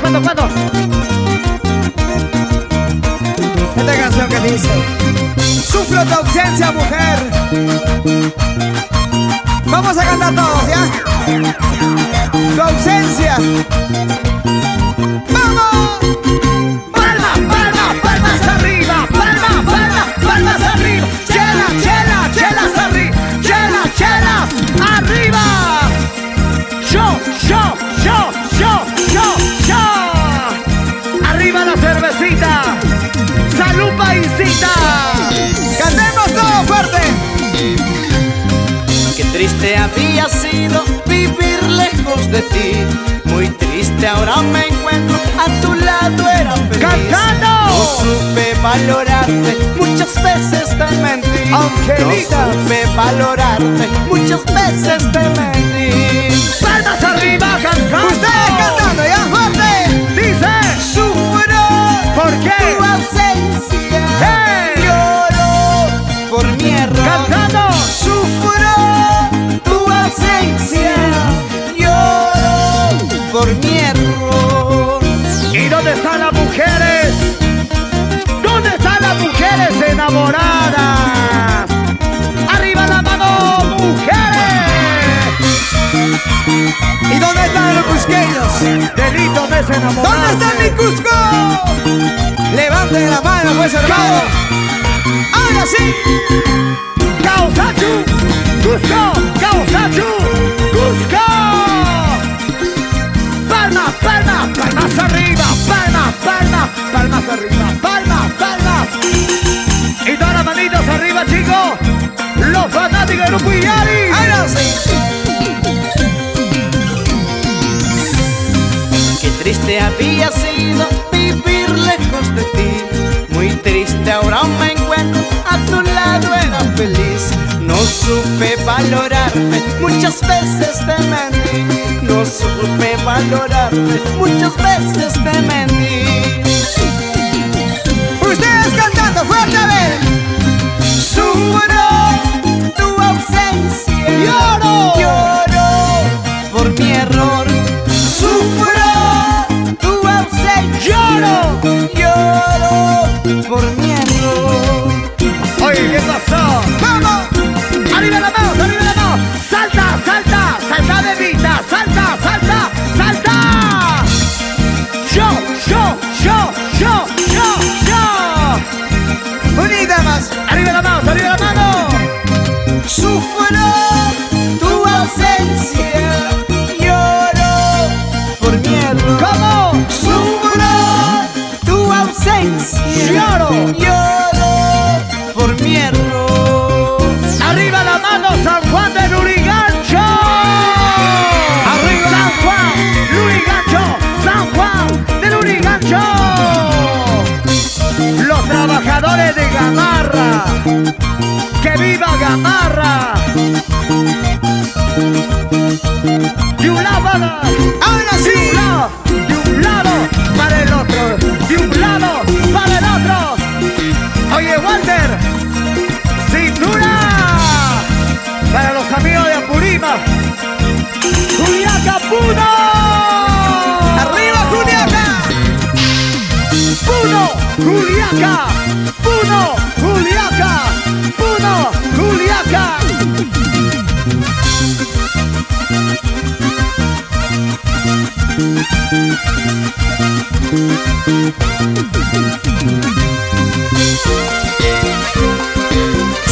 ¿Cuándo? Esta canción que dice: sufro tu ausencia, mujer. Vamos a cantar todos, ¿ya? Tu ausencia. ¡Vamos! Palmas arriba, palmas arriba. Chelas arriba, chelas arriba. Yo. Arriba la cervecita. Salud, paisita. ¡Cantemos todo fuerte! Qué triste había sido vivir lejos de ti. Muy triste ahora me encuentro, a tu lado era feliz. ¡Cantando! No supe valorarte, muchas veces te mentí. Angelitas. No supe valorarte, muchas veces te mentí. Palmas arriba, cantando. Ustedes cantando, ¿ya? ¡Fuerte! Dice. Sufro ¿Por qué? tu ausencia. ¡Hey! Lloro por mi error. Cantando. Sufro tu ausencia. Lloro por mi error. ¿Y dónde están las mujeres? ¿Dónde están las mujeres enamoradas? ¡Arriba la mano, mujeres! ¿Y dónde están los cusqueños? Delito de enamorados. ¿Dónde está mi Cusco? Levanten la mano, pues, hermano. Ahora sí. Causachu, Cusco, Causachu, Cusco. Palmas arriba, palmas arriba, palmas. Y todas las manitos arriba, chicos. Los fanáticos de Grupo Yari. Ahora sí. Qué triste había sido vivir lejos de ti. Muy triste ahora me encuentro, a tu lado era feliz. No supe valorarte, muchas veces te mentí. No supe valorarte, muchas veces te mentí. Ustedes cantando fuerte, a ver. Sufro tu ausencia. Lloro por mi error. Sufro tu ausencia. Lloro por mi error. Oye, ¿qué pasó? ¡Vamos! ¡Arriba la mano! ¡Salta, bebita! ¡Salta! Yo. Unida más. ¡Arriba la mano! Sufro tu ausencia. Lloro por mi error. ¿Cómo? Sufro tu ausencia. Lloro. Por mi error. ¡Arriba la mano, San Juan de Lurigancho! Arriba. San Juan de Lurigancho. Los trabajadores de Gamarra. ¡Que viva Gamarra! De un lado, Ahora sí. de un lado para el otro, de un lado para el otro. Oye, Walter, cintura para los amigos de Apurima. Juliaca Puno. Arriba, Juliaca. Puno, Juliaca.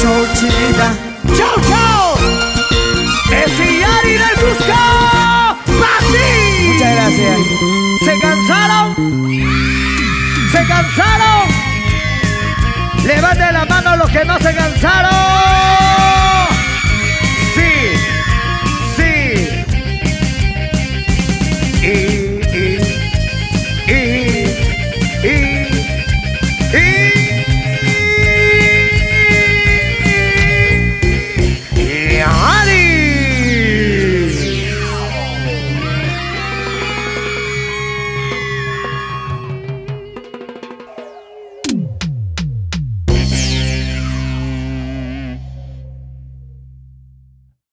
Chau, chiquita. ¡Chau! ¡Es Yari del Cusco! ¡Pati! Muchas gracias. ¿Se cansaron? Levanten la mano los que no se cansaron.